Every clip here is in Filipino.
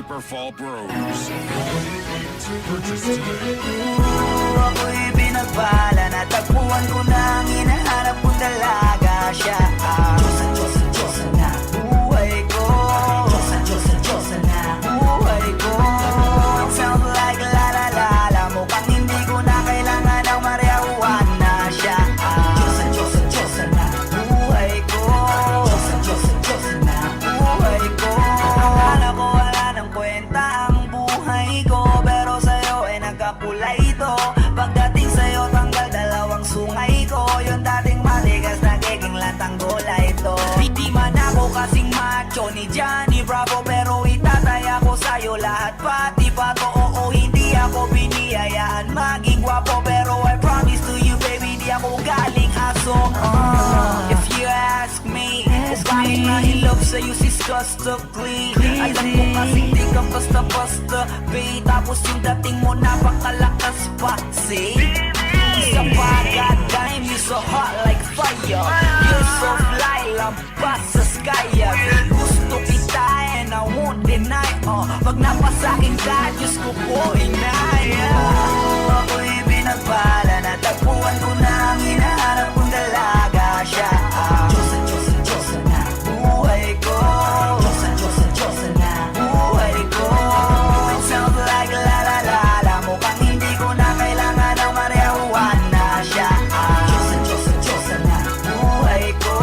Hyper Fall Bros. Purchase today. Ako'y pinagpala, natagpuan ko na ang hinahanap kong dalaga. Siya ang Diyosa na buhay ko. Diyosa na buhay ko. It sounds like la la la la, mukhang hindi ko na kailangan ng marijuana. Siya ang Diyosa na buhay ko. Diyosa na buhay ko. Akala ko wala ng kwenta ang buhay ko, pero sa'yo ay nagkakulay ito. Pagdating sa'yo tanggal dalawang sungay ko. Yung dating matigas nagiging latang gulay ito. Hindi man ako kasing macho ni Johnny Bravo, pero itataya ko sa'yo lahat pati pato. Oo, hindi ako biniyayaan maging gwapo, pero I promise to you baby, di ako galing aso. If you ask me, kung bakit nahilog sa'yo si Scustically, alam ko kasing di ka basta-basta babe, tapos yung dating mo napakalakas pa. See? Isa pa, goddamn, you so hot like fire. You're so fly, lampas sa sky. Gusto kita and I won't deny. Pag napasakin ka, Diyos ko po inaya. Ako'y pinagpala, natagpuan ko na ang hinahanap kong dalaga. Siya ang Diyosa na buhay ko. Diyosa na buhay ko. It sounds like la la la la, mukhang hindi ko na kailangan ng marijuana. Siya ang Diyosa na buhay ko.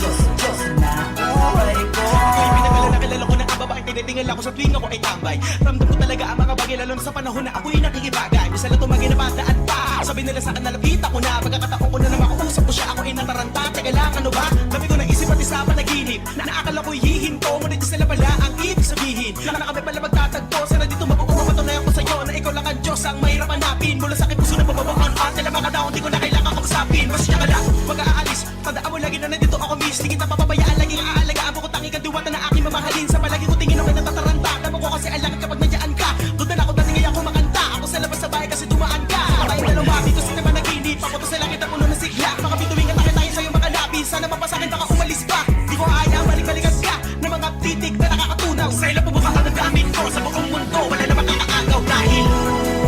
Diyosa na buhay ko. Ako'y pinagala na kilala ko ng kababaeng tinitingala ako sa tuwing ako ay tambay. Ramdam ko talaga ang mga bagay lalo na sa panahon na ako'y nakikibagay. Misa lang tumagi na bandaan pa, sabi nila sa nalapit ako na. Pagkakataon ko na na makausap ko siya, ako ay nataranta. Teka lang, ano ba? Labi ko ng isip at isa panaginip na naakala ko'y hihinto, ngunit sila pala ang ibig sabihin. Na kami pala magtatagpo, sana dito mabubuo. Patunayan ko sa'yo na ikaw lang ang Diyos ang mahirap hanapin. Mula sa aking puso na bababakon at nila mga daon, di ko na kailangan kausapin. Masya ka lang, mag-aalis, tandaan mo lagi na nandito ako miss. Di kita papabayaan, laging aalagaan mo ko tangi ka diwata na aking mamahalin. Sa palagi ko tingin ako natataranta, damo ko kasi alam kapag nandiyan ka. Doon na ako dating ngayon kumakanta, ako sa labas sa bahay kasi dumaan ka. Tayong dalawa, dito sa naman naginip, papunta sa langit ang puno ng sigla. Mga bituwing at tayo sa'yo makalapin, sana mapasakin baka umalis pa. Di ko ayaw, balik-balikan ka ng mga titik na nakakatunaw. Sa ilang pubuka ang gamit ko, sa buong mundo, wala na makakaagaw dahil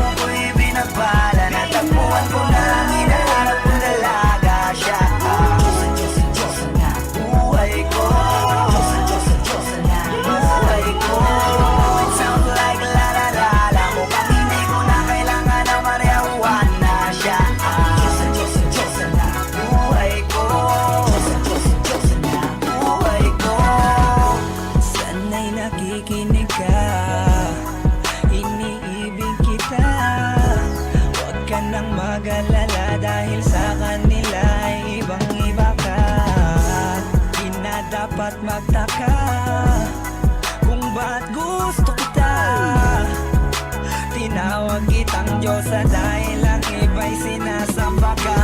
ako'y pinagpala, natagpuan ko na ang hinahanap kong dalaga. Siya ang Diyosa na buhay ko. Diyosa na buhay ko. It sounds like la la la la, mukhang hindi ko na kailangan ng marijuana. Siya ang Diyosa na buhay ko. Diyosa na buhay ko. Sana'y nakikinig ka, iniibig kita. Huwag ka nang mag-alala dahil sa kanila ay ibang-iba ka. Di na dapat magtaka kung ba't gusto kita. Tinawag kitang Diyosa dahil ang iba'y sinasamba ka.